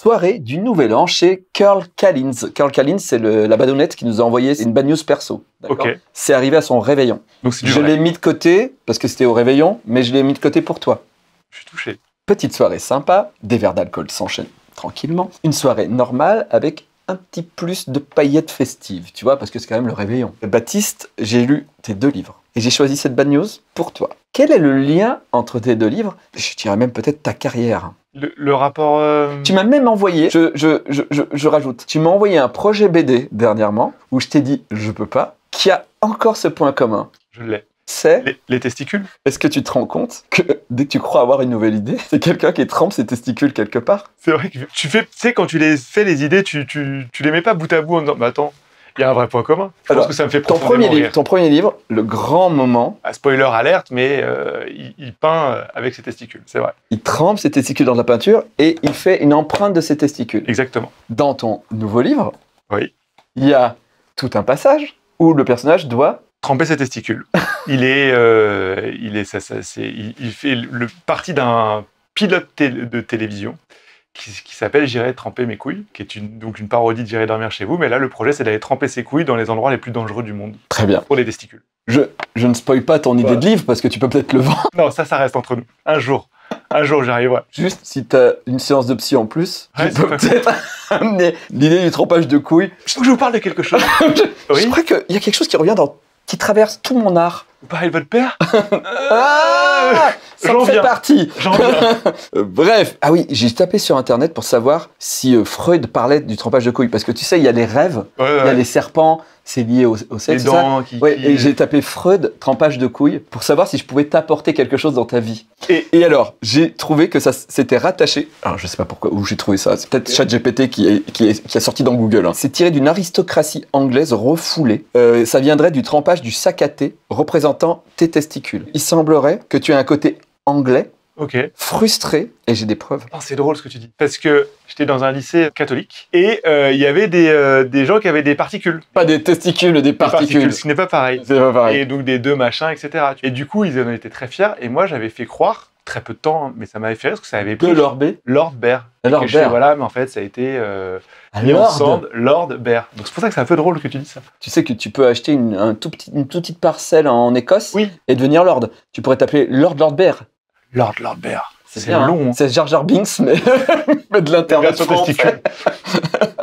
soirée du Nouvel An chez Curl Callins. Curl Callins, c'est la badonnette qui nous a envoyé une bad news perso. Ok. C'est arrivé à son réveillon. Donc c'est du Je vrai. l'ai mis de côté, parce que c'était au réveillon, mais je l'ai mis de côté pour toi. Je suis touché. Petite soirée sympa, des verres d'alcool s'enchaînent tranquillement. Une soirée normale avec un petit plus de paillettes festives, tu vois, parce que c'est quand même le réveillon. Baptiste, j'ai lu tes 2 livres et j'ai choisi cette bad news pour toi. Quel est le lien entre tes 2 livres? Je dirais même peut-être ta carrière. Le rapport... Tu m'as même envoyé, je rajoute, tu m'as envoyé un projet BD dernièrement où je t'ai dit je peux pas, qui a encore ce point commun. Je l'ai. C'est, Les testicules. est-ce que tu te rends compte que dès que tu crois avoir une nouvelle idée, c'est quelqu'un qui trempe ses testicules quelque part? C'est vrai que tu sais, quand tu fais les idées, tu les mets pas bout à bout en disant, mais attends, il y a un vrai point commun. Je pense que ça me fait profondément rire. Ton premier livre, le grand moment, Ah, spoiler alerte, mais il peint avec ses testicules, c'est vrai. il trempe ses testicules dans de la peinture et il fait une empreinte de ses testicules. Exactement. Dans ton nouveau livre, Oui. il y a tout un passage où le personnage doit... Tremper ses testicules. Il fait partie d'un pilote de télévision qui s'appelle J'irai tremper mes couilles, qui est donc une parodie de J'irai dormir chez vous, mais là le projet c'est d'aller tremper ses couilles dans les endroits les plus dangereux du monde, Très bien. pour les testicules. Je ne spoil pas ton idée Voilà. de livre parce que tu peux peut-être le vendre. Non, ça reste entre nous. Un jour j'y arriverai. Juste, si tu as une séance de psy en plus, Ouais, tu peux peut-être amener l'idée du trempage de couilles. Je vous parle de quelque chose. Je Oui. crois qu'il y a quelque chose qui revient qui traverse tout mon art. Vous parlez de votre père? Ça en J'en fait viens. partie. J'en viens. Bref, ah oui, j'ai tapé sur internet pour savoir si Freud parlait du trempage de couilles. Parce que tu sais, il y a les rêves, Ouais, il y a les serpents, c'est lié au les sexe. dents ça. qui... Ouais, et j'ai tapé Freud, trempage de couilles, pour savoir si je pouvais t'apporter quelque chose dans ta vie. Et alors, j'ai trouvé que ça s'était rattaché. Alors, je sais pas pourquoi, où j'ai trouvé ça. C'est peut-être ChatGPT qui a sorti dans Google. Hein. C'est tiré d'une aristocratie anglaise refoulée. Ça viendrait du trempage du sac à thé représentant tes testicules. Il semblerait que tu aies un côté anglais, Ok. frustré, et j'ai des preuves. Oh, c'est drôle ce que tu dis. Parce que j'étais dans un lycée catholique et il y avait des gens qui avaient des particules. Pas des testicules, des particules. Ce qui n'est pas pareil. C'est pas pareil. Et donc des 2 machins, etc. Et du coup, ils en étaient très fiers. Et moi, j'avais fait croire, très peu de temps, mais ça m'avait fait rire parce que ça avait De pris Lord B. Lord Bear. Lord Et je fais, Bear. voilà, mais en fait, ça a été mis Lord. ensemble, Lord Bear. Donc c'est pour ça que c'est un peu drôle que tu dis ça. Tu sais que tu peux acheter une toute petite parcelle en Écosse Oui. et devenir Lord. Tu pourrais t'appeler Lord Bear. Lord Bear. C'est bien, long. hein. C'est Jar Jar Binks, mais de l'internet Version français. testicule.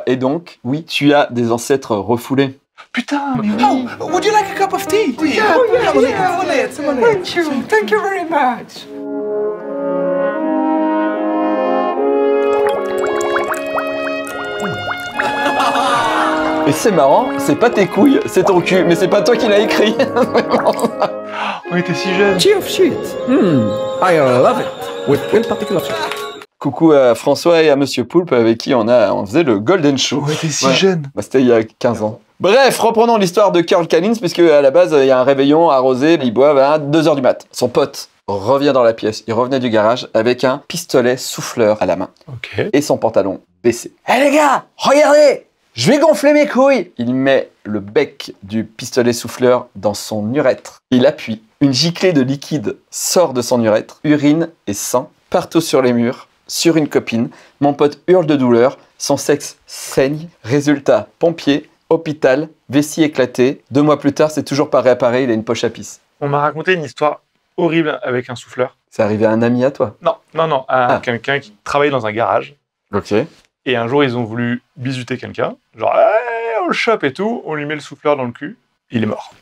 Et donc, oui, tu as des ancêtres refoulés. Putain, mais oui. Oh, would you like a cup of tea? Yeah, have a little. Thank you very much. Et c'est marrant, c'est pas tes couilles, c'est ton cul, mais c'est pas toi qui l'as écrit. On était si jeunes. Tea of shit. I love it. With one particular shit. Coucou à François et à Monsieur Poulpe avec qui on faisait le Golden Show. On était si Ouais. jeunes. Bah, c'était il y a 15 ans. Bref, reprenons l'histoire de Curl Callins, puisque à la base, il y a un réveillon arrosé, ils boivent à 2h du mat. Son pote revient dans la pièce, il revenait du garage avec un pistolet souffleur à la main Ok. et son pantalon baissé. Hé les gars, regardez, je vais gonfler mes couilles. Il met le bec du pistolet souffleur dans son urètre. Il appuie. Une giclée de liquide sort de son urètre. Urine et sang partout sur les murs, sur une copine. Mon pote hurle de douleur. Son sexe saigne. Résultat, pompier, hôpital, vessie éclatée. 2 mois plus tard, c'est toujours pas réappareil, il a une poche à pisse. On m'a raconté une histoire horrible avec un souffleur. C'est arrivé à un ami à toi. Non, à quelqu'un qui travaillait dans un garage. Ok. Et un jour, ils ont voulu bisuter quelqu'un. Genre, hey, on le chope et tout. On lui met le souffleur dans le cul. Il est mort.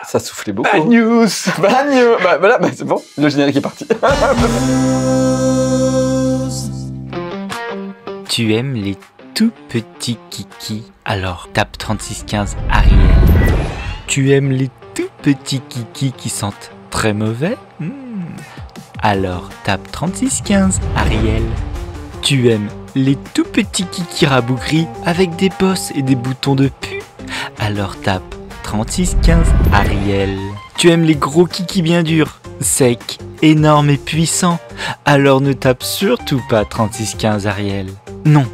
Ça soufflait beaucoup. Bad news. Bad news. Bah voilà, bah, c'est bon, le générique est parti. Tu aimes les tout petits kikis, alors tape 3615 Ariel. Tu aimes les tout petits kikis qui sentent très mauvais, alors tape 3615 Ariel. Tu aimes les tout petits kikis rabougris avec des bosses et des boutons de pu, alors tape 3615 Ariel. Tu aimes les gros kikis bien durs, secs, énormes et puissants, alors ne tape surtout pas 3615 Ariel. Non,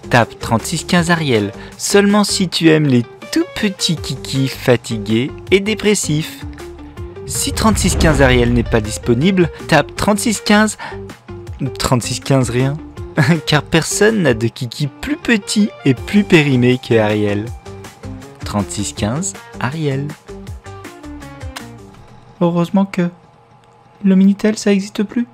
tape 3615 Ariel seulement si tu aimes les tout petits kikis fatigués et dépressifs. Si 3615 Ariel n'est pas disponible, tape 3615... 3615 rien. car personne n'a de kiki plus petit et plus périmé que Ariel. 3615 Ariel. Heureusement que le Minitel ça existe plus.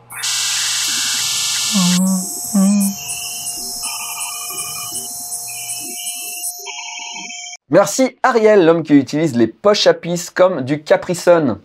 Merci Ariel, l'homme qui utilise les poches à pisse comme du Capri-Sun.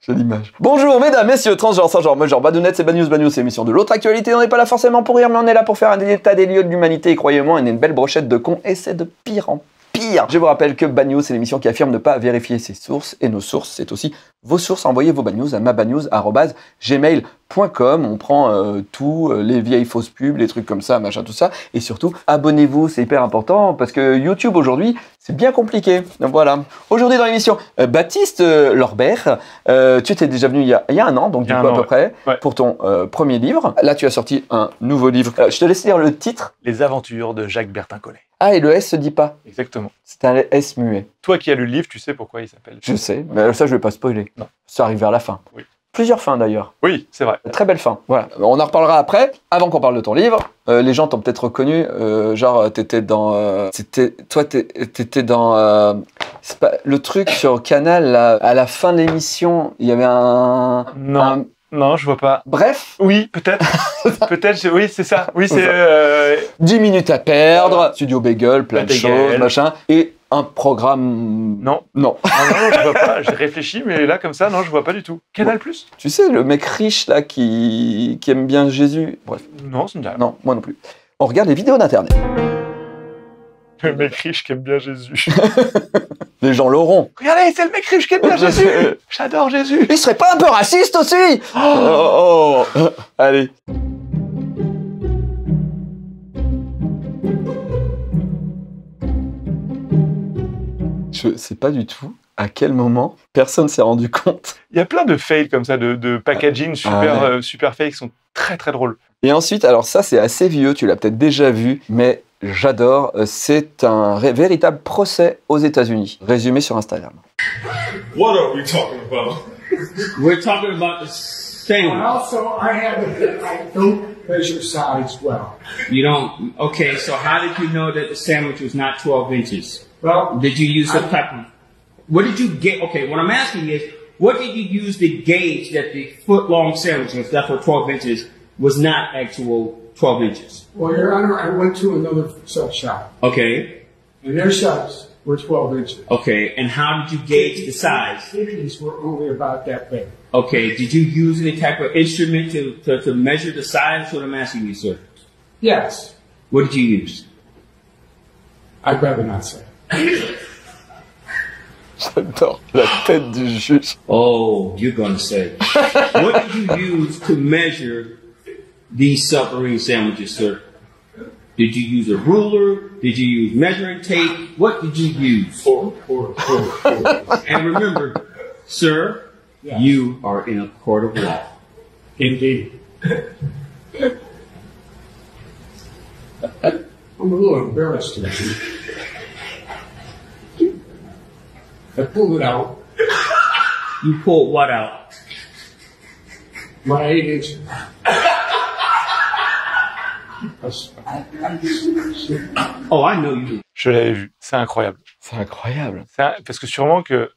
J'ai l'image. Bonjour mesdames, messieurs, transgenres, sans genre, genre, badounettes, c'est Bad News, c'est l'émission de l'autre actualité. On n'est pas là forcément pour rire, mais on est là pour faire un état des lieux de l'humanité. Et croyez-moi, on est une belle brochette de cons et c'est de pire en pire. Je vous rappelle que Bad News, c'est l'émission qui affirme ne pas vérifier ses sources. Et nos sources, c'est aussi vos sources. Envoyez vos Bad News à mabadnews@gmail.com. On prend tout, les vieilles fausses pubs, les trucs comme ça, machin, tout ça. Et surtout, abonnez-vous, c'est hyper important parce que YouTube aujourd'hui, c'est bien compliqué. Donc voilà. Aujourd'hui dans l'émission, Baptiste Lorbert, tu étais déjà venu il y a un an, donc du coup à peu près, pour ton premier livre. Là, tu as sorti un nouveau livre. Je te laisse lire le titre. Les aventures de Jacques Bertin-Collet. Ah, et le S se dit pas. Exactement. C'est un S muet. Toi qui as lu le livre, tu sais pourquoi il s'appelle. Je sais, mais ça, je vais pas spoiler. Non. Ça arrive vers la fin. Oui. Plusieurs fins d'ailleurs. Oui, c'est vrai. Très belle fin. Voilà. On en reparlera après. Avant qu'on parle de ton livre, les gens t'ont peut-être reconnu. Genre, t'étais dans. T'étais dans. C'est pas le truc sur Canal là, à la fin de l'émission. Il y avait un. Non. Non, je vois pas. Bref. Oui, peut-être. Peut-être, oui, c'est ça. Oui, c'est. 10 minutes à perdre, Studio Bagel, plein de choses, machin. Et un programme. Non. Non. Non, je vois pas. J'ai réfléchi, mais là, comme ça, non, je vois pas du tout. Canal Plus. Tu sais, le mec riche là qui aime bien Jésus. Bref. Non, ça me dit rien. Non, moi non plus. On regarde les vidéos d'internet. Le mec riche qui aime bien Jésus. Les gens l'auront. Regardez, c'est le mec riche qui aime bien Jésus. J'adore Jésus. Il serait pas un peu raciste aussi? Allez. Je sais pas du tout à quel moment personne s'est rendu compte. Il y a plein de fails comme ça, de packaging super fails qui sont très très drôles. Et ensuite, alors ça c'est assez vieux, tu l'as peut-être déjà vu, mais j'adore. C'est un véritable procès aux États-Unis, résumé sur Instagram. What are we talking about? We're talking about the sandwich. And also, I don't measure size well. You don't. Okay, so how did you know that the sandwich was not 12 inches? Well, Did you use some type of? What did you get? Okay, what I'm asking is, what did you use to gauge that the foot-long sandwich, if that's what 12 inches, was not actual 12 inches? well, Your Honor, I went to another sub shop, Okay, and their size were 12 inches. okay, and how did you gauge the size? These were only about that big. Okay, did you use any type of instrument to measure the size? That's what I'm asking you, sir. Yes, What did you use? I'd rather not say. J'adore la tête du juge. Oh, you're gonna say. What did you use to measure these submarine sandwiches, sir? Did you use a ruler? Did you use measuring tape? What did you use? Four. And remember, sir, Yes. you are in a court of law. Indeed. I'm a little embarrassed today. I pulled it out, You pulled what out? my 8 inch. Oh, I know you. Je l'avais vu. C'est incroyable. C'est incroyable. Parce que sûrement que.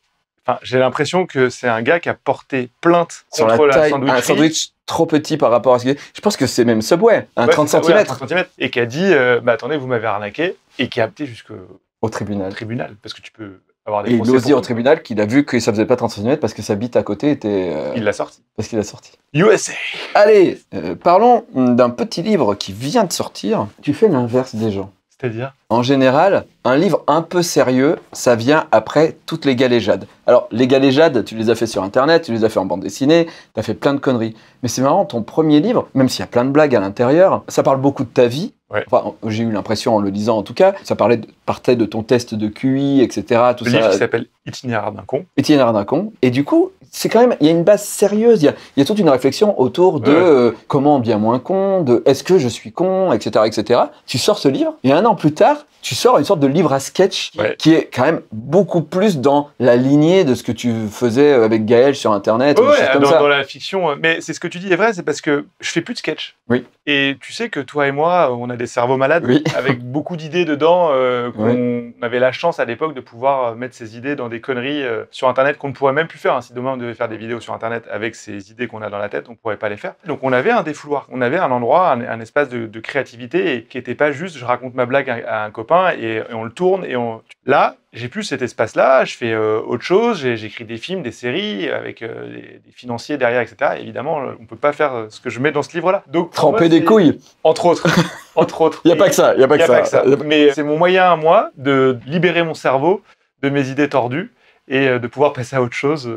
Enfin, j'ai l'impression que c'est un gars qui a porté plainte Sur contre la la taille, sandwicherie. un sandwich trop petit par rapport à ce qu'il est. Je pense que c'est même Subway, un Ouais, 30 c'est ça, cm. ouais, un 30 cm. Et qui a dit, bah attendez, vous m'avez arnaqué. Et qui a opté jusqu'au Au tribunal. tribunal. Parce que tu peux avoir des Et il procès ose pour dire au tout. tribunal qu'il a vu que ça faisait pas 30 cm parce que sa bite à côté était... Il l'a sorti. parce qu'il a sorti. USA. Allez, parlons d'un petit livre qui vient de sortir. Tu fais l'inverse des gens. C'est-à-dire En général, un livre un peu sérieux, ça vient après toutes les galéjades. Alors, les galéjades, tu les as fait sur Internet, tu les as fait en bande dessinée, tu as fait plein de conneries. Mais c'est marrant, ton premier livre, même s'il y a plein de blagues à l'intérieur, ça parle beaucoup de ta vie. Ouais. Enfin, j'ai eu l'impression en le lisant en tout cas, ça partait de ton test de QI, etc. Tout Le ça. livre qui s'appelle Itinéraire d'un con. Itinéraire d'un con. Et du coup, c'est quand même, il y a une base sérieuse, il y a toute une réflexion autour de comment bien moins con, de est-ce que je suis con, etc., etc. Tu sors ce livre, et un an plus tard, tu sors une sorte de livre à sketch qui est quand même beaucoup plus dans la lignée de ce que tu faisais avec Gaël sur Internet. ou des choses comme ça. Dans la fiction. Mais c'est ce que tu dis est vrai, c'est parce que je fais plus de sketch. Oui. Et tu sais que toi et moi, on a des cerveaux malades Oui. avec beaucoup d'idées dedans. On avait la chance à l'époque de pouvoir mettre ces idées dans des conneries sur Internet qu'on ne pourrait même plus faire. Hein. Si demain on devait faire des vidéos sur Internet avec ces idées qu'on a dans la tête, on ne pourrait pas les faire. Donc on avait un défouloir, on avait un endroit, un espace de créativité et qui n'était pas juste je raconte ma blague à un copain et on le tourne et on... Là, j'ai plus cet espace-là, je fais autre chose, j'écris des films, des séries avec des financiers derrière, etc. Et évidemment, on ne peut pas faire ce que je mets dans ce livre-là. Donc, Tremper des couilles. Entre autres. Entre autres. Il n'y a pas que ça. Il y a pas que ça. Mais c'est mon moyen à moi de libérer mon cerveau de mes idées tordues et de pouvoir passer à autre chose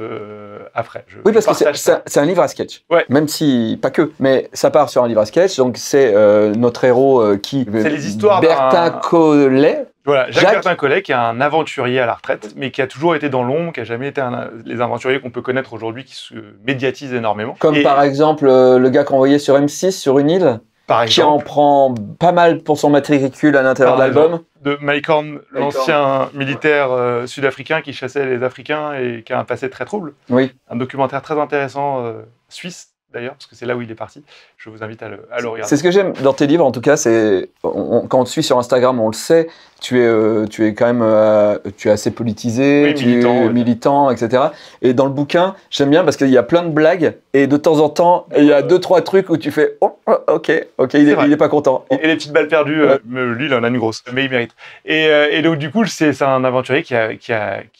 après. Oui, parce que c'est un livre à sketch. Ouais. Même si, pas que, mais ça part sur un livre à sketch. Donc, c'est notre héros qui... C'est les histoires Bertin Collet. Voilà, Jacques Bertin Collet, qui est un aventurier à la retraite, mais qui a toujours été dans l'ombre, qui n'a jamais été les aventuriers qu'on peut connaître aujourd'hui, qui se médiatisent énormément. Comme par exemple le gars qu'on voyait sur M6 sur une île, qui en prend pas mal pour son matricule à l'intérieur de l'album. De Mike Horn, l'ancien militaire sud-africain qui chassait les Africains et qui a un passé très trouble. Oui. Un documentaire très intéressant, suisse d'ailleurs, parce que c'est là où il est parti. Je vous invite à le regarder. C'est ce que j'aime dans tes livres, en tout cas, c'est quand on te suit sur Instagram, on le sait, tu es quand même tu es assez politisé, oui, tu es militant, etc. Et dans le bouquin, j'aime bien parce qu'il y a plein de blagues et de temps en temps, il y a 2-3 trucs où tu fais oh, ok, il est pas content. Et les petites balles perdues, lui, il en a une grosse, mais il mérite. Et donc, du coup, c'est un aventurier qui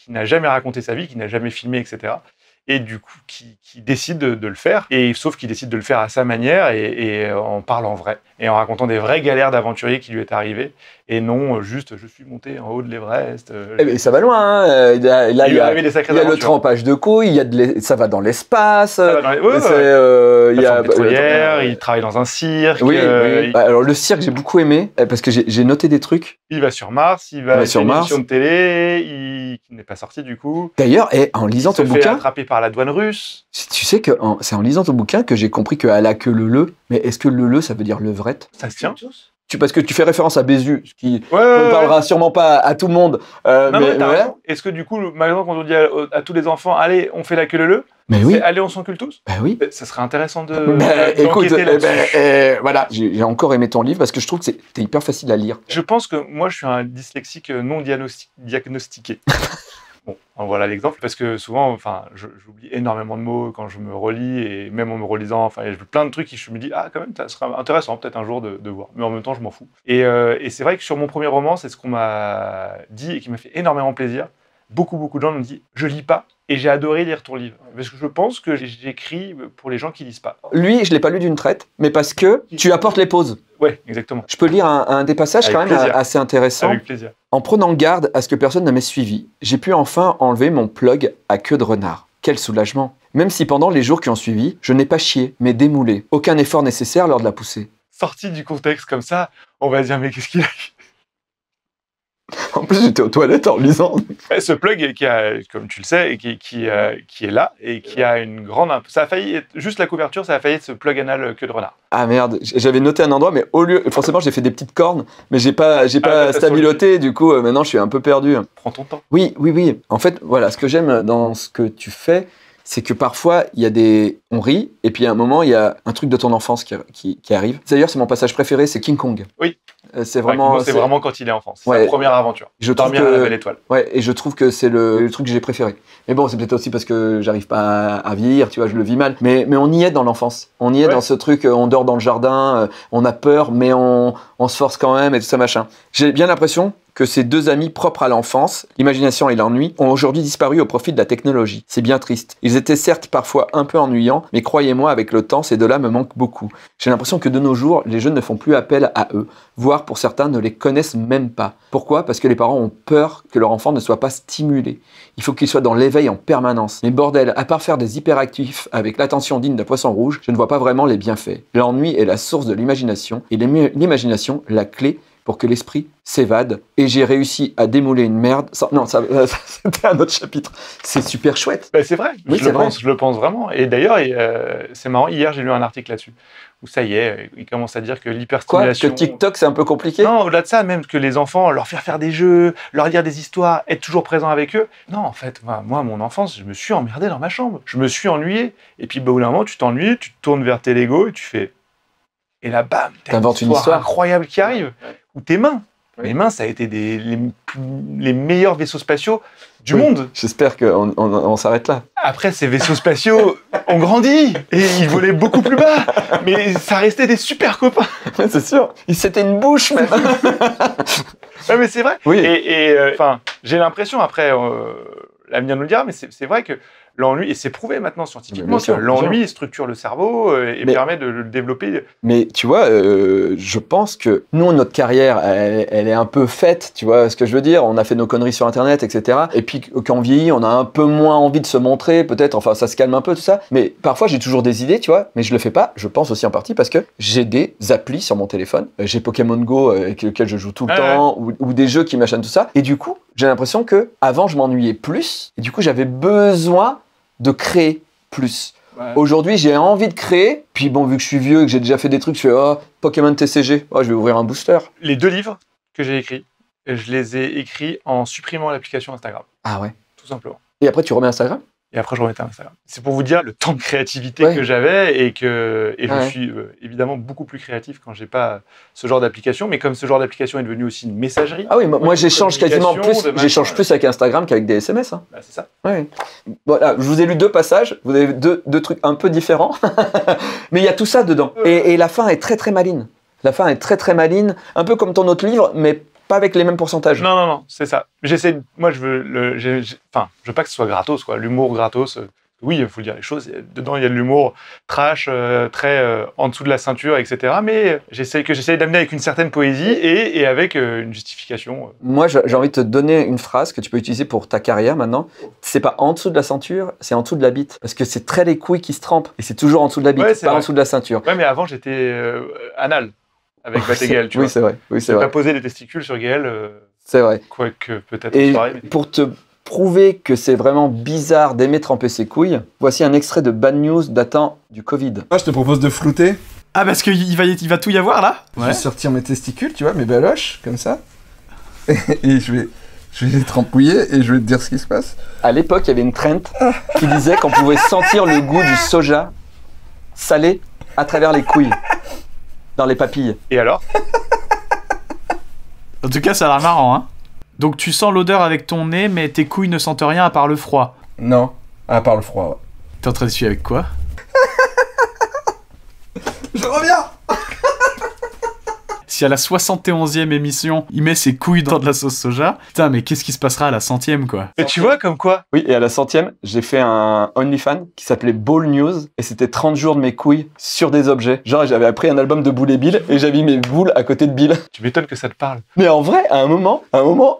n'a jamais raconté sa vie, qui n'a jamais filmé, etc. Et du coup, qui décide de le faire, et sauf qu'il décide de le faire à sa manière et en parlant vrai, et en racontant des vraies galères d'aventurier qui lui est arrivées, et non juste je suis monté en haut de l'Everest. Mais ça va loin, hein. Il y a le trempage de couilles, ça va dans l'espace, il y a pétrolière, il travaille dans un cirque. Oui. Alors le cirque, j'ai beaucoup aimé, parce que j'ai noté des trucs. Il va sur Mars, il va sur une émission de télé, qui n'est pas sorti du coup. D'ailleurs, en lisant ton bouquin... Il se fait attraper par la douane russe. Tu sais que c'est en lisant ton bouquin que j'ai compris que la queue le, mais est-ce que le ça veut dire levrette? Ça se tient. Parce que tu fais référence à Bézu, ce qui ne parlera sûrement pas à tout le monde. Est-ce que du coup, maintenant quand on dit à tous les enfants, allez, on fait la queue le, mais oui. Allez, on s'encule tous. Oui. Ça serait intéressant de écoute, là-dessus. Voilà, j'ai encore aimé ton livre parce que je trouve que c'était hyper facile à lire. Je pense que moi, je suis un dyslexique non diagnostiqué. Bon, voilà l'exemple, parce que souvent, j'oublie énormément de mots quand je me relis, et même en me relisant, il y a plein de trucs qui je me dis, ah, quand même, ça serait intéressant peut-être un jour de voir, mais en même temps, je m'en fous. Et c'est vrai que sur mon premier roman, c'est ce qu'on m'a dit et qui m'a fait énormément plaisir. Beaucoup de gens m'ont dit, je lis pas, et j'ai adoré lire ton livre, parce que je pense que j'écris pour les gens qui lisent pas. Lui, je l'ai pas lu d'une traite, mais parce que tu apportes les pauses. Ouais, exactement. Je peux lire un des passages quand même assez intéressant. Avec plaisir. En prenant garde à ce que personne ne m'ait suivi, j'ai pu enfin enlever mon plug à queue de renard. Quel soulagement! Même si pendant les jours qui ont suivi, je n'ai pas chié, mais démoulé. Aucun effort nécessaire lors de la poussée. Sorti du contexte comme ça, on va dire, mais qu'est-ce qu'il a? En plus, j'étais aux toilettes en lisant. Ce plug, comme tu le sais, qui est là et qui a une grande... Ça a failli être, juste la couverture, ça a failli être ce plug anal queue de renard. Ah merde, j'avais noté un endroit, mais au lieu... Forcément, j'ai fait des petites cornes, mais j'ai pas stabiloté, du coup, maintenant, je suis un peu perdu. Prends ton temps. Oui. En fait, voilà, ce que j'aime dans ce que tu fais, c'est que parfois, on rit, et puis à un moment, il y a un truc de ton enfance qui arrive. D'ailleurs, c'est mon passage préféré, c'est King Kong. Oui. C'est vraiment quand il est enfant. C'est sa première aventure. Dormir à la belle étoile. Ouais, et je trouve que c'est le truc que j'ai préféré. Mais bon, c'est peut-être aussi parce que j'arrive pas à vieillir, tu vois, je le vis mal. Mais on y est dans l'enfance. On y est dans ce truc, on dort dans le jardin, on a peur, mais on se force quand même et tout ça, machin. J'ai bien l'impression que ces deux amis propres à l'enfance, l'imagination et l'ennui, ont aujourd'hui disparu au profit de la technologie. C'est bien triste. Ils étaient certes parfois un peu ennuyants, mais croyez-moi, avec le temps, ces deux-là me manquent beaucoup. J'ai l'impression que de nos jours, les jeunes ne font plus appel à eux, voire pour certains ne les connaissent même pas. Pourquoi? Parce que les parents ont peur que leur enfant ne soit pas stimulé. Il faut qu'il soit dans l'éveil en permanence. Mais bordel, à part faire des hyperactifs avec l'attention digne d'un poisson rouge, je ne vois pas vraiment les bienfaits. L'ennui est la source de l'imagination, et l'imagination, la clé pour que l'esprit s'évade. Et j'ai réussi à démouler une merde. C'était un autre chapitre. C'est super chouette. C'est vrai. Oui, je le pense vraiment. Et d'ailleurs, c'est marrant, hier, j'ai lu un article là-dessus. Où ça y est, il commence à dire que l'hyperstimulation... Quoi? Que TikTok, c'est un peu compliqué? Non, au-delà de ça, même que les enfants, leur faire des jeux, leur dire des histoires, être toujours présent avec eux. Non, en fait, moi, mon enfance, je me suis emmerdé dans ma chambre. Je me suis ennuyé. Et puis, au bout d'un moment, tu t'ennuies, tu te tournes vers tes Lego et tu fais... Et là, bam, t'as T'inventes une histoire incroyable qui arrive. Ou tes mains. Mes mains, ça a été les meilleurs vaisseaux spatiaux du monde. J'espère qu'on s'arrête là. Après, ces vaisseaux spatiaux ont grandi et ils volaient beaucoup plus bas. Mais ça restait des super copains. C'est sûr. C'était une bouche, même. Ouais, mais c'est vrai. Oui. Et enfin, j'ai l'impression, après, l'avenir nous le dira, mais c'est vrai que l'ennui, et c'est prouvé maintenant scientifiquement, que l'ennui structure le cerveau et permet de le développer. Mais tu vois, je pense que nous, notre carrière, elle est un peu faite, tu vois ce que je veux dire. On a fait nos conneries sur Internet, etc. Et puis, quand on vieillit, on a un peu moins envie de se montrer, peut-être. Enfin, ça se calme un peu, tout ça. Mais parfois, j'ai toujours des idées, tu vois. Mais je le fais pas, je pense aussi en partie parce que j'ai des applis sur mon téléphone. J'ai Pokémon Go avec lequel je joue tout le temps, ou des jeux qui machinent tout ça. Et du coup, j'ai l'impression que avant je m'ennuyais plus. Et du coup, j'avais besoin de créer plus. Ouais. Aujourd'hui, j'ai envie de créer. Puis bon, vu que je suis vieux et que j'ai déjà fait des trucs, je fais Pokémon TCG. Je vais ouvrir un booster. Les 2 livres que j'ai écrits, je les ai écrits en supprimant l'application Instagram. Ah ouais. Tout simplement. Et après, tu remets Instagram ? Et après, je remettais Instagram. C'est pour vous dire le temps de créativité que j'avais et je suis évidemment beaucoup plus créatif quand j'ai pas ce genre d'application. Mais comme ce genre d'application est devenu aussi une messagerie. Ah oui, moi j'échange quasiment plus. J'échange plus avec Instagram qu'avec des SMS. Hein. Bah, c'est ça. Ouais. Voilà, je vous ai lu 2 passages. Vous avez deux trucs un peu différents, mais il y a tout ça dedans. Et la fin est très très maline. La fin est très très maline, un peu comme ton autre livre, mais pas avec les mêmes pourcentages. Non, c'est ça. J'essaie. Moi, je veux pas que ce soit gratos, quoi. L'humour gratos. Oui, il faut dire les choses. Dedans, il y a de l'humour trash, très en dessous de la ceinture, etc. Mais j'essaie d'amener avec une certaine poésie et avec une justification. Moi, j'ai envie de te donner une phrase que tu peux utiliser pour ta carrière maintenant. C'est pas en dessous de la ceinture, c'est en dessous de la bite. Parce que c'est très les couilles qui se trempent. Et c'est toujours en dessous de la bite, pas en dessous de la ceinture. Ouais, mais avant, j'étais anal. Avec Gaël, tu vois. Oui, c'est vrai. Oui, c'est vrai. Pas poser les testicules sur Gaël. C'est vrai. Quoique peut-être en soirée. Mais... pour te prouver que c'est vraiment bizarre d'aimer tremper ses couilles, voici un extrait de Bad News datant du Covid. Moi, je te propose de flouter. Ah, parce qu'il va tout y avoir, là ? Je vais sortir mes testicules, tu vois, mes baloches, comme ça. Et je vais les trempouiller et je vais te dire ce qui se passe. À l'époque, il y avait une trend qui disait qu'on pouvait sentir le goût du soja salé à travers les couilles. Dans les papilles. Et alors ? En tout cas, ça a l'air marrant, hein. Donc tu sens l'odeur avec ton nez, mais tes couilles ne sentent rien à part le froid. Non, à part le froid, ouais. T'es en train d'essuyer avec quoi ? Je reviens. Si à la 71e émission, il met ses couilles dans de la sauce soja, putain, mais qu'est-ce qui se passera à la 100e, quoi ? Mais tu vois, comme quoi ? Oui, et à la 100e, j'ai fait un OnlyFans qui s'appelait Ball News, et c'était 30 jours de mes couilles sur des objets. Genre, j'avais appris un album de Boule et Bill, et j'avais mis mes boules à côté de Bill. Tu m'étonnes que ça te parle. Mais en vrai, à un moment,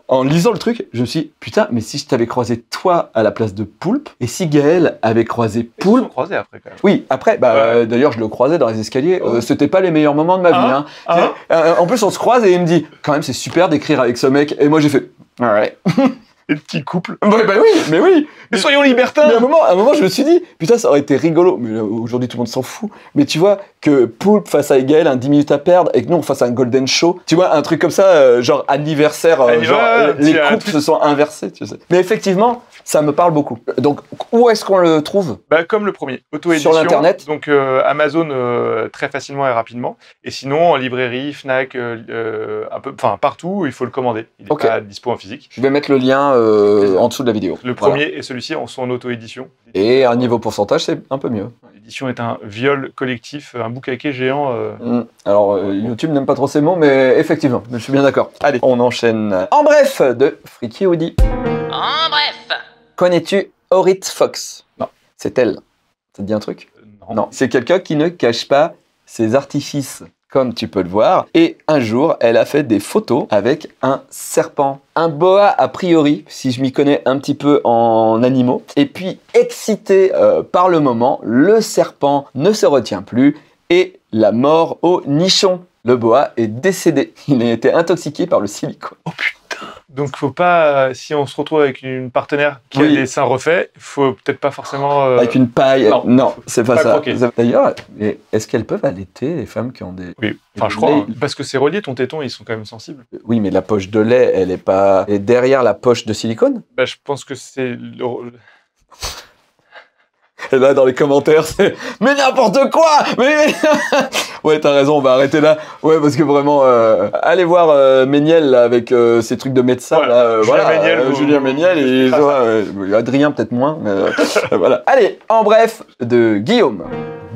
en lisant le truc, je me suis dit, putain, mais si je t'avais croisé toi à la place de Poulpe, et si Gaël avait croisé Poulpe... Ils se sont croisés après, quand même. Oui, après, d'ailleurs, je le croisais dans les escaliers, c'était pas les meilleurs moments de ma vie, hein. En plus, on se croise et il me dit, quand même, c'est super d'écrire avec ce mec. Et moi, j'ai fait, ouais. Les petits couples. Bah oui, mais oui. Mais soyons libertins. Mais à un moment, je me suis dit, putain, ça aurait été rigolo. Mais aujourd'hui, tout le monde s'en fout. Mais tu vois, que Poulpe face à Gaël, un 10 minutes à perdre, et que nous, on fasse un Golden Show. Tu vois, un truc comme ça, genre anniversaire, les couples se sont inversés, tu sais. Mais effectivement, ça me parle beaucoup. Donc, où est-ce qu'on le trouve ? Bah, comme le premier, auto-édition. Sur l'internet. Donc, Amazon très facilement et rapidement. Et sinon, en librairie, Fnac, un peu, enfin, partout, il faut le commander. Il n'est pas dispo en physique. Je vais mettre le lien en dessous de la vidéo. Le premier et celui-ci sont en auto-édition. Et à niveau pourcentage, c'est un peu mieux. L'édition est un viol collectif, un boucaquet géant. Alors, YouTube n'aime pas trop ces mots, mais effectivement, je suis bien d'accord. Allez, on enchaîne. En bref, de Freaky Woody. En bref. Connais-tu Orit Fox ? Non. C'est elle. Ça te dit un truc ? Non. C'est quelqu'un qui ne cache pas ses artifices, comme tu peux le voir. Et un jour, elle a fait des photos avec un serpent. Un boa a priori, si je m'y connais un petit peu en animaux. Et puis, excité par le moment, le serpent ne se retient plus et la mort au nichon. Le boa est décédé. Il a été intoxiqué par le silicone. Oh putain. Donc faut pas, si on se retrouve avec une partenaire qui a des seins refaits, faut peut-être pas forcément... Avec une paille, non, c'est pas ça. Croquer. D'ailleurs, est-ce qu'elles peuvent allaiter, les femmes qui ont des... Oui, enfin je crois, hein, parce que c'est relié, ton téton, ils sont quand même sensibles. Oui, mais la poche de lait, elle est pas... Et derrière la poche de silicone ? Bah, je pense que c'est... Et là, dans les commentaires, c'est « Mais n'importe quoi ! Mais... » Ouais, t'as raison, on va arrêter là. Ouais, parce que vraiment, allez voir Méniel, là, avec ses trucs de médecin, Ouais, là. Julien Méniel, Julien Méniel, et Adrien peut-être moins, mais voilà. Allez, en bref, de Guillaume.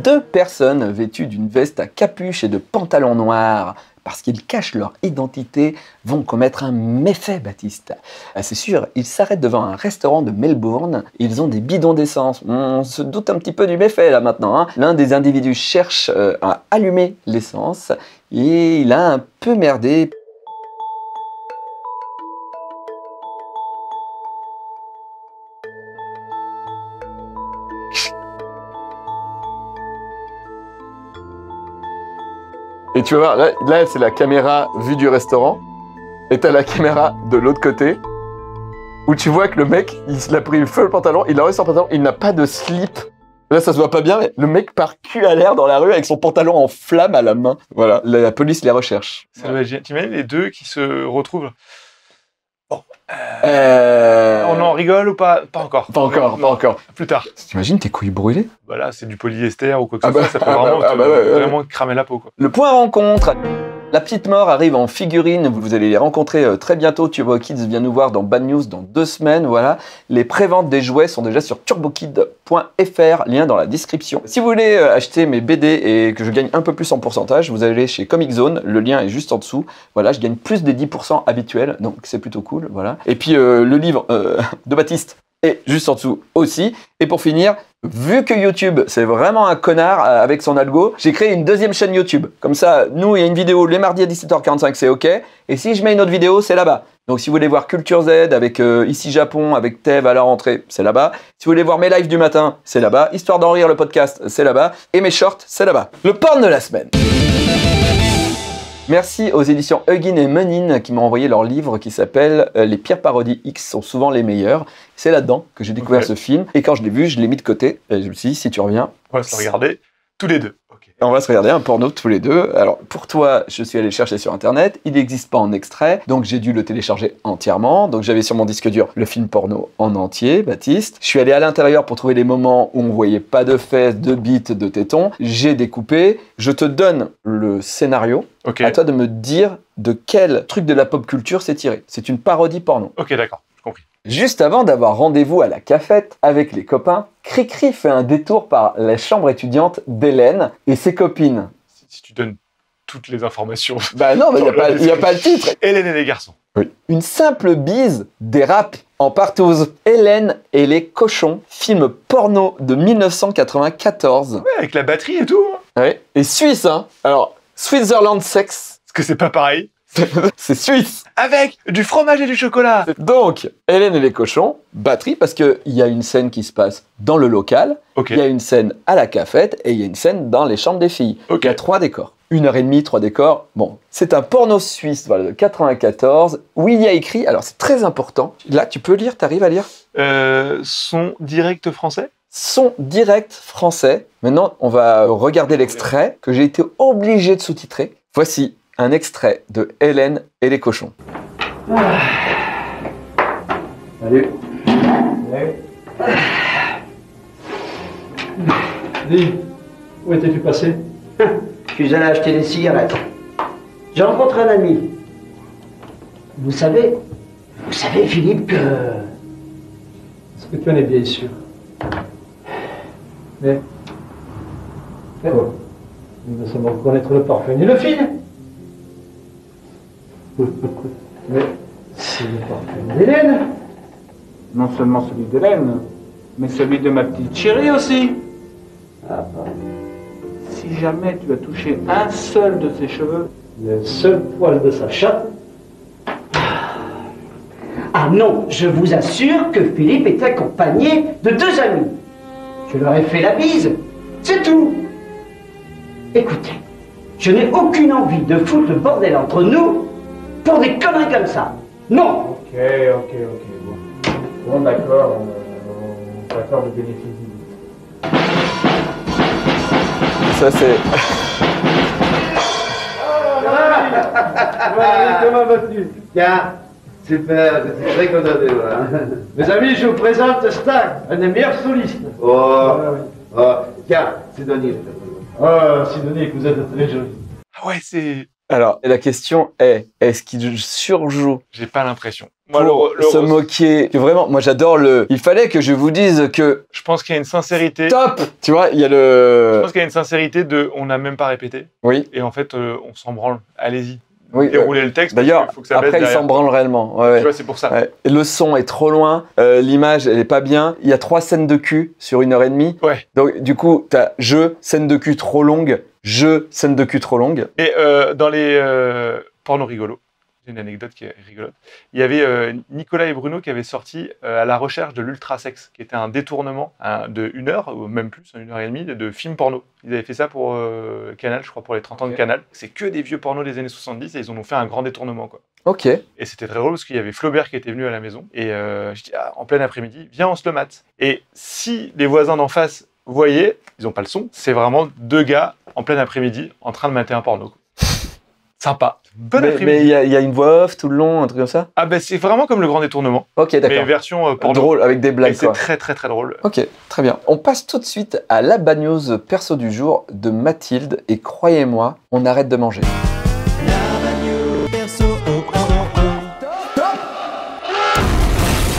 2 personnes vêtues d'une veste à capuche et de pantalons noirs, parce qu'ils cachent leur identité, vont commettre un méfait, Baptiste. Ah, c'est sûr, ils s'arrêtent devant un restaurant de Melbourne, ils ont des bidons d'essence. On se doute un petit peu du méfait là maintenant, hein. L'un des individus cherche à allumer l'essence et il a un peu merdé. Et tu vas voir, là c'est la caméra vue du restaurant, et t'as la caméra de l'autre côté, où tu vois que le mec, il a pris feu le pantalon, il a enlevé son pantalon, il n'a pas de slip. Là ça se voit pas bien, mais le mec part cul à l'air dans la rue avec son pantalon en flamme à la main. Voilà, la police les recherche. Ça doit être génial. T'imagines les deux qui se retrouvent. Bon. On en rigole ou pas? Pas encore. Pas encore. Plus tard. T'imagines tes couilles brûlées? Bah là, c'est du polyester ou quoi que ce soit. Ça peut vraiment cramer la peau, quoi. Le point rencontre. La petite mort arrive en figurine, vous allez les rencontrer très bientôt. Turbo Kids vient nous voir dans Bad News dans 2 semaines, voilà. Les préventes des jouets sont déjà sur turbokid.fr, lien dans la description. Si vous voulez acheter mes BD et que je gagne un peu plus en pourcentage, vous allez chez Comic Zone, le lien est juste en dessous. Voilà, je gagne plus des 10% habituels, donc c'est plutôt cool, voilà. Et puis le livre de Baptiste est juste en dessous aussi. Et pour finir, vu que YouTube, c'est vraiment un connard avec son algo, j'ai créé une 2e chaîne YouTube. Comme ça, nous, il y a une vidéo les mardis à 17h45, c'est OK. Et si je mets une autre vidéo, c'est là-bas. Donc si vous voulez voir Culture Z avec Ici Japon, avec Tev à la rentrée, c'est là-bas. Si vous voulez voir mes lives du matin, c'est là-bas. Histoire d'en rire, le podcast, c'est là-bas. Et mes shorts, c'est là-bas. Le porn de la semaine. Merci aux éditions Huggin et Menin qui m'ont envoyé leur livre qui s'appelle Les pires parodies X sont souvent les meilleures. C'est là-dedans que j'ai découvert ce film. Et quand je l'ai vu, je l'ai mis de côté. Et je me suis dit, si tu reviens... On va se regarder tous les deux. Okay. On va se regarder un porno tous les deux. Alors, pour toi, je suis allé le chercher sur Internet. Il n'existe pas en extrait, donc j'ai dû le télécharger entièrement. Donc j'avais sur mon disque dur le film porno en entier, Baptiste. Je suis allé à l'intérieur pour trouver les moments où on voyait pas de fesses, de bites, de tétons. J'ai découpé. Je te donne le scénario. Okay. À toi de me dire de quel truc de la pop culture c'est tiré. C'est une parodie porno. Ok, d'accord, j'ai compris. Juste avant d'avoir rendez-vous à la cafette avec les copains, Cricri fait un détour par la chambre étudiante d'Hélène et ses copines. Si tu donnes toutes les informations... Bah non, il n'y a pas le titre. Hélène et les garçons. Oui. Une simple bise dérape en partouze. Hélène et les cochons, film porno de 1994. Ouais, avec la batterie et tout. Oui. Et suisse, hein. Alors, Switzerland Sex. Parce que c'est pas pareil. C'est suisse. Avec du fromage et du chocolat. Donc, Hélène et les cochons, batterie, parce qu'il y a une scène qui se passe dans le local, il y a une scène à la cafette, et il y a une scène dans les chambres des filles. Il y a 3 décors. 1h30, 3 décors. Bon, c'est un porno suisse, voilà, de 94, où il y a écrit, alors c'est très important, là, tu peux lire, t'arrives à lire Son direct français. Son direct français. Maintenant, on va regarder l'extrait que j'ai été obligé de sous-titrer. Voici un extrait de Hélène et les cochons. Salut. Dis, où étais-tu passé? Je suis allé acheter des cigarettes. J'ai rencontré un ami. Vous savez, Philippe, que... Est-ce que tu en es bien sûr? Mais quoi? Nous ne savons reconnaître le parfum ni le fil. Mais c'est le parfum d'Hélène. Non seulement celui d'Hélène, mais celui de ma petite chérie aussi. Ah, pardon. Si jamais tu as touché un seul de ses cheveux, le seul poil de sa chatte. Ah non, je vous assure que Philippe est accompagné de 2 amis. Je leur ai fait la bise, c'est tout. Écoutez, je n'ai aucune envie de foutre le bordel entre nous pour des conneries comme ça. Non. Ok, bon d'accord, on s'accorde le bénéfice du doute. Ça c'est... Comment vas-tu? Tiens, Super, je suis très content de vous. Hein. Mes amis, je vous présente Stan, un des meilleurs solistes. Tiens, Sidonie. Sidonie, vous êtes très jolie. Ah ouais, c'est... Alors, la question est, est-ce qu'il surjoue J'ai pas l'impression. pour se moquer? Que vraiment, moi j'adore le... Il fallait que je vous dise que... Je pense qu'il y a une sincérité. Top. Tu vois, il y a Je le... pense qu'il y a une sincérité de on n'a même pas répété. Oui. Et en fait, on s'en branle. Allez-y. Oui, Déroulez le texte. D'ailleurs, faut que ça baisse après, il derrière. s'en branle réellement. Ouais, Tu ouais. vois, c'est pour ça. Ouais. Et le son est trop loin, l'image, elle est pas bien. Il y a 3 scènes de cul sur 1h30. Ouais. Donc, du coup, t'as scène de cul trop longue, scène de cul trop longue. Et dans les pornos rigolos, j'ai une anecdote qui est rigolote. Il y avait Nicolas et Bruno qui avaient sorti à la recherche de l'ultrasex, qui était un détournement de 1 heure, ou même plus, 1h30, de films porno. Ils avaient fait ça pour Canal, je crois, pour les 30 ans de Canal. C'est que des vieux pornos des années 70 et ils en ont fait un grand détournement, quoi. Ok. Et c'était très drôle parce qu'il y avait Flaubert qui était venu à la maison. Et je dis, en plein après-midi, viens, on se le mate. Et si les voisins d'en face voyaient, ils n'ont pas le son, c'est vraiment 2 gars en plein après-midi en train de mater un porno, quoi. Sympa. Bon Mais après-midi. il y a une voix off tout le long, un truc comme ça? Ah ben c'est vraiment comme le grand détournement. Ok, Mais d'accord. version porno. Drôle, avec des blagues, Et c'est quoi. très très très drôle. Ok, très bien. On passe tout de suite à la bagneuse perso du jour de Mathilde. Et croyez-moi, on arrête de manger.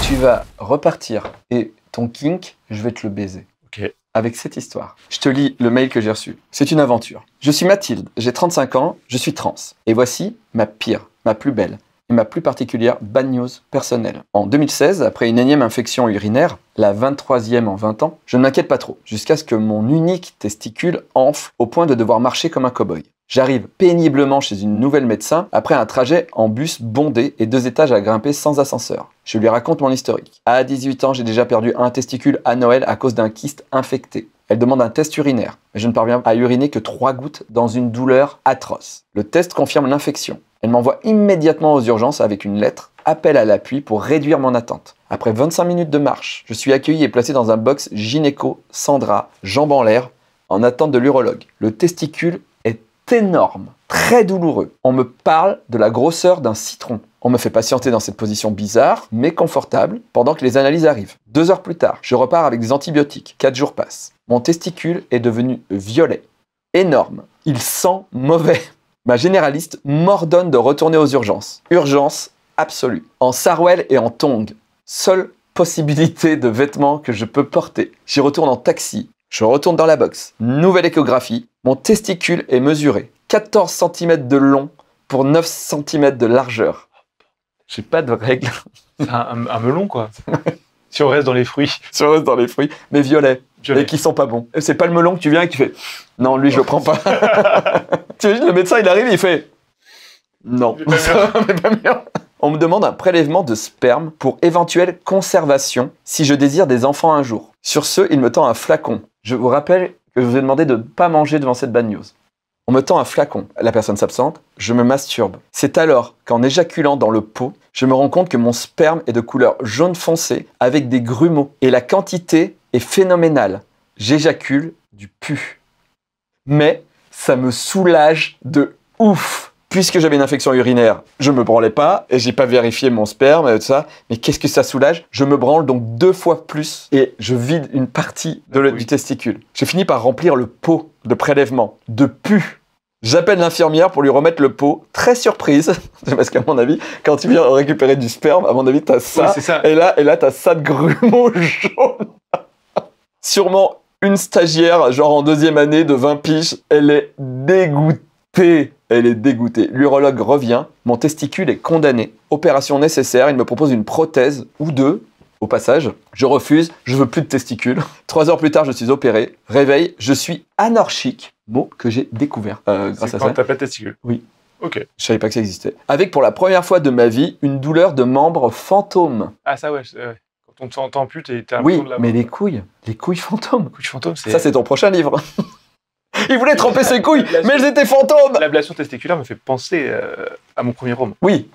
Tu vas repartir et ton kink, je vais te le baiser. Ok. Avec cette histoire. Je te lis le mail que j'ai reçu. C'est une aventure. Je suis Mathilde, j'ai 35 ans, je suis trans. Et voici ma pire, ma plus belle et ma plus particulière bad news personnelle. En 2016, après une énième infection urinaire, la 23e en 20 ans, je ne m'inquiète pas trop, jusqu'à ce que mon unique testicule enfle au point de devoir marcher comme un cow-boy. J'arrive péniblement chez une nouvelle médecin après un trajet en bus bondé et 2 étages à grimper sans ascenseur. Je lui raconte mon historique. À 18 ans, j'ai déjà perdu un testicule à Noël à cause d'un kyste infecté. Elle demande un test urinaire, mais je ne parviens à uriner que 3 gouttes dans une douleur atroce. Le test confirme l'infection. Elle m'envoie immédiatement aux urgences avec une lettre, appel à l'appui pour réduire mon attente. Après 25 minutes de marche, je suis accueilli et placé dans un box gynéco, sans drap, jambes en l'air, en attente de l'urologue. Le testicule est énorme, très douloureux. On me parle de la grosseur d'un citron. On me fait patienter dans cette position bizarre, mais confortable, pendant que les analyses arrivent. 2 heures plus tard, je repars avec des antibiotiques. 4 jours passent. Mon testicule est devenu violet. Énorme. Il sent mauvais. Ma généraliste m'ordonne de retourner aux urgences. Urgence absolue. En sarouel et en tongs. Seule possibilité de vêtements que je peux porter. J'y retourne en taxi. Je retourne dans la box. Nouvelle échographie. Mon testicule est mesuré. 14 cm de long pour 9 cm de largeur. J'ai pas de règles. C'est un melon, quoi. Si on reste dans les fruits. Si on reste dans les fruits, mais violets. Violet. Et qui sont pas bons. C'est pas le melon que tu viens et que tu fais non, lui je le prends pas. Tu imagines, le médecin il arrive et il fait non, ça va pas mieux. On me demande un prélèvement de sperme pour éventuelle conservation si je désire des enfants un jour. Sur ce, il me tend un flacon. Je vous rappelle que je vous ai demandé de ne pas manger devant cette bad news. On me tend un flacon. La personne s'absente. Je me masturbe. C'est alors qu'en éjaculant dans le pot, je me rends compte que mon sperme est de couleur jaune foncé avec des grumeaux. Et la quantité est phénoménale. J'éjacule du pu. Mais ça me soulage de ouf. Puisque j'avais une infection urinaire, je me branlais pas et j'ai pas vérifié mon sperme et tout ça. Mais qu'est-ce que ça soulage? Je me branle donc 2 fois plus et je vide une partie du testicule. J'ai fini par remplir le pot de prélèvement de pu. J'appelle l'infirmière pour lui remettre le pot. Très surprise, parce qu'à mon avis, quand tu viens récupérer du sperme, à mon avis, t'as ça. Oui, c'est ça. Et là, t'as ça de grumeaux jaunes. Sûrement une stagiaire, genre en 2e année de 20 piges, elle est dégoûtée. Elle est dégoûtée. L'urologue revient, mon testicule est condamné. Opération nécessaire, il me propose une prothèse ou 2. Au passage, je refuse, je veux plus de testicules. 3 heures plus tard, je suis opéré. Réveil, je suis anorchique. Mot que j'ai découvert grâce à quand ça. t'as pas de testicule. Oui. Ok. Je savais pas que ça existait. Avec pour la première fois de ma vie, une douleur de membre fantôme. Ah ça ouais. Quand on t'entend plus, t'as l'impression Oui, de la mais les couilles fantômes. couche fantôme, c'est... Ça, c'est ton prochain livre. Il voulait tremper ses couilles, mais elles étaient fantômes. L'ablation testiculaire me fait penser à mon premier roman. Oui,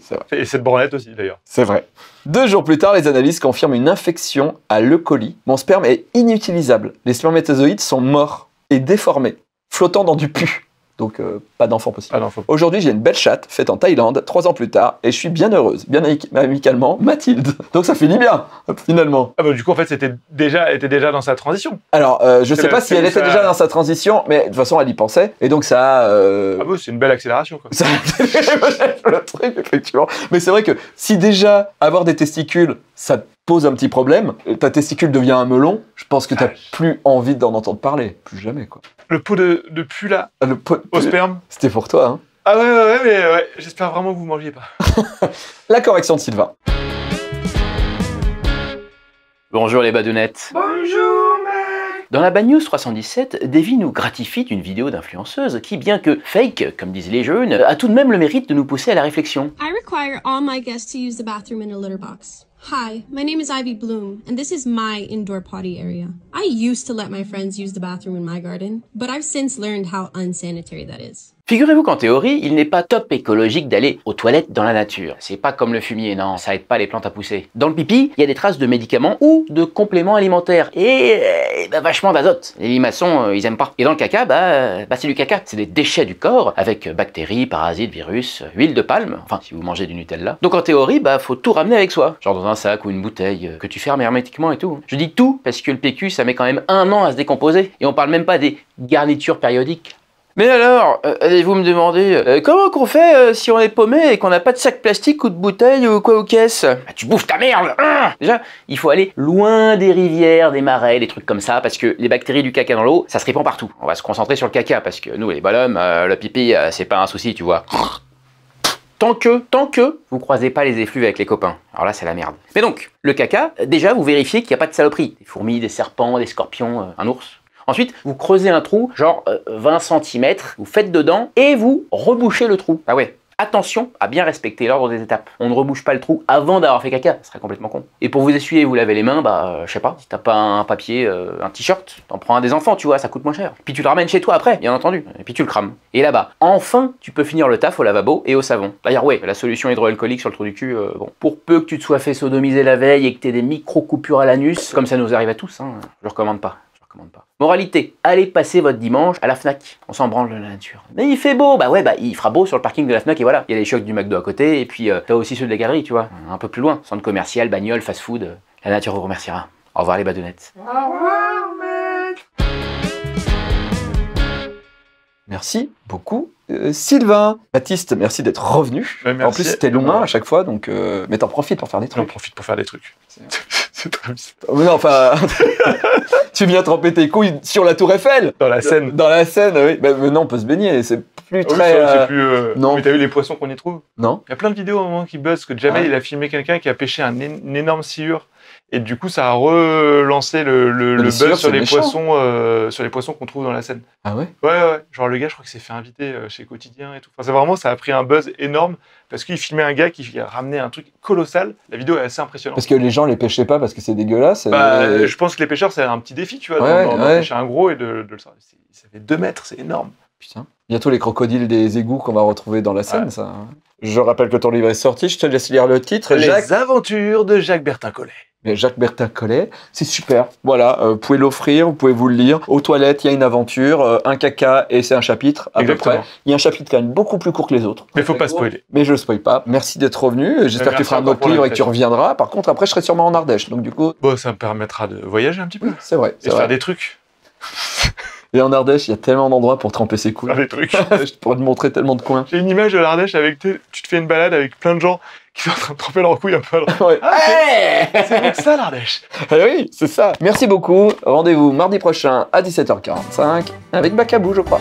c'est vrai. Et cette branlette aussi, d'ailleurs. C'est vrai. 2 jours plus tard, les analyses confirment une infection à l'E. coli. Mon sperme est inutilisable. Les spermatozoïdes sont morts et déformés, flottant dans du pu. donc pas d'enfant possible. Pas d'enfant. Aujourd'hui, j'ai une belle chatte faite en Thaïlande, 3 ans plus tard, et je suis bien heureuse, bien amicalement, Mathilde. Donc ça finit bien, finalement. Ah bah du coup, en fait, elle était déjà dans sa transition. Alors, je sais pas si elle était déjà dans sa transition, mais de toute façon, elle y pensait, et donc ça... Ah bah c'est une belle accélération, quoi. Ça le truc, effectivement. Mais c'est vrai que si déjà, avoir des testicules, ça te pose un petit problème, ta testicule devient un melon, je pense que t'as plus envie d'en entendre parler. Plus jamais, quoi. Le pot de pu, là, Le pot au sperme. C'était pour toi, hein. Ah ouais, mais ouais, j'espère vraiment que vous mangiez pas. La correction de Sylvain. Bonjour les badounettes. Bonjour, mec. Dans la Bad News 317, Davy nous gratifie d'une vidéo d'influenceuse qui, bien que fake, comme disent les jeunes, a tout de même le mérite de nous pousser à la réflexion. I require all my guests to use the bathroom in a litter box. Hi, my name is Ivy Bloom, and this is my indoor potty area. I used to let my friends use the bathroom in my garden, but I've since learned how unsanitary that is. Figurez-vous qu'en théorie, il n'est pas top écologique d'aller aux toilettes dans la nature. C'est pas comme le fumier, non, ça aide pas les plantes à pousser. Dans le pipi, il y a des traces de médicaments ou de compléments alimentaires. Et vachement d'azote. Les limaçons, ils aiment pas. Et dans le caca, c'est du caca. C'est des déchets du corps, avec bactéries, parasites, virus, huile de palme, enfin, si vous mangez du Nutella. Donc en théorie, faut tout ramener avec soi. Genre dans un sac ou une bouteille, que tu fermes hermétiquement et tout. Je dis tout, parce que le PQ, ça met quand même 1 an à se décomposer. Et on parle même pas des garnitures périodiques. Mais alors, allez-vous me demander, comment qu'on fait si on est paumé et qu'on n'a pas de sac plastique ou de bouteille ou quoi aux caisses? Tu bouffes ta merde. Déjà, il faut aller loin des rivières, des marais, des trucs comme ça, parce que les bactéries du caca dans l'eau, ça se répand partout. On va se concentrer sur le caca, parce que nous, les bonhommes, le pipi, c'est pas un souci, tu vois. Tant que vous croisez pas les effluves avec les copains. Alors là, c'est la merde. Mais donc, le caca, déjà, vous vérifiez qu'il n'y a pas de saloperies. Des fourmis, des serpents, des scorpions, un ours. Ensuite, vous creusez un trou, genre 20 cm, vous faites dedans et vous rebouchez le trou. Ah ouais, attention à bien respecter l'ordre des étapes. On ne rebouche pas le trou avant d'avoir fait caca, ça serait complètement con. Et pour vous essuyer et vous laver les mains, je sais pas, si t'as pas un papier, un t-shirt, t'en prends un des enfants, tu vois, ça coûte moins cher. Puis tu le ramènes chez toi après, bien entendu, et puis tu le crames. Et là-bas, enfin, tu peux finir le taf au lavabo et au savon. D'ailleurs, ouais, la solution hydroalcoolique sur le trou du cul, bon. Pour peu que tu te sois fait sodomiser la veille et que t'aies des micro-coupures à l'anus, comme ça nous arrive à tous, hein, je recommande pas. Moralité, allez passer votre dimanche à la Fnac. On s'en branle de la nature. Mais il fait beau, il fera beau sur le parking de la Fnac et voilà. Il y a les chocs du McDo à côté et puis t'as aussi ceux de la galerie, tu vois. Un peu plus loin, centre commercial, bagnole, fast-food. La nature vous remerciera. Au revoir les badounettes. Au revoir, mec. Merci beaucoup, Sylvain. Baptiste, merci d'être revenu. Merci. En plus, c'était loin à chaque fois, donc mais t'en profites pour faire des trucs. J'en profite pour faire des trucs. C'est très bien. Mais non, enfin, tu viens tremper tes couilles sur la Tour Eiffel. Dans la Seine. Dans la Seine, oui. Mais non, on peut se baigner, c'est plus très... c'est plus... Non. Mais t'as vu les poissons qu'on y trouve? Non. Il y a plein de vidéos au moment qui buzzent, que jamais il a filmé quelqu'un qui a pêché une énorme sciure. Et du coup, ça a relancé le buzz sur les poissons qu'on trouve dans la Seine. Ah ouais? Ouais. Genre le gars, je crois qu'il s'est fait inviter chez Quotidien et tout. Enfin, c'est vraiment, ça a pris un buzz énorme parce qu'il filmait un gars qui a ramené un truc colossal. La vidéo est assez impressionnante. Parce que les gens les pêchaient pas parce que c'est dégueulasse. Je pense que les pêcheurs, c'est un petit défi, tu vois, d'en pêcher un gros et de le sortir. Ça fait 2 mètres, c'est énorme. Putain. Bientôt les crocodiles des égouts qu'on va retrouver dans la Seine, ça. Je rappelle que ton livre est sorti, je te laisse lire le titre. Les aventures de Jacques Bertin Collet. Jacques Bertin Collet, c'est super. Voilà, vous pouvez l'offrir, vous pouvez vous le lire. Aux toilettes, il y a une aventure, un caca et c'est un chapitre à peu près. Il y a un chapitre quand même beaucoup plus court que les autres. Mais faut pas spoiler. Mais je spoil pas. Merci d'être revenu. J'espère que tu feras un autre livre et que tu reviendras. Par contre, après, je serai sûrement en Ardèche. Donc du coup... Bon, ça me permettra de voyager un petit peu. Oui, c'est vrai. Et faire des trucs. Et en Ardèche, il y a tellement d'endroits pour tremper ses couilles. Faire des trucs. Je pourrais te montrer tellement de coins. J'ai une image de l'Ardèche avec... Tu te fais une balade avec plein de gens qui sont en train de tremper leurs couilles un peu à droite. Ouais. C'est vrai que ça, l'Ardèche. Oui, c'est ça. Merci beaucoup. Rendez-vous mardi prochain à 17h45 avec Bacabou, je crois.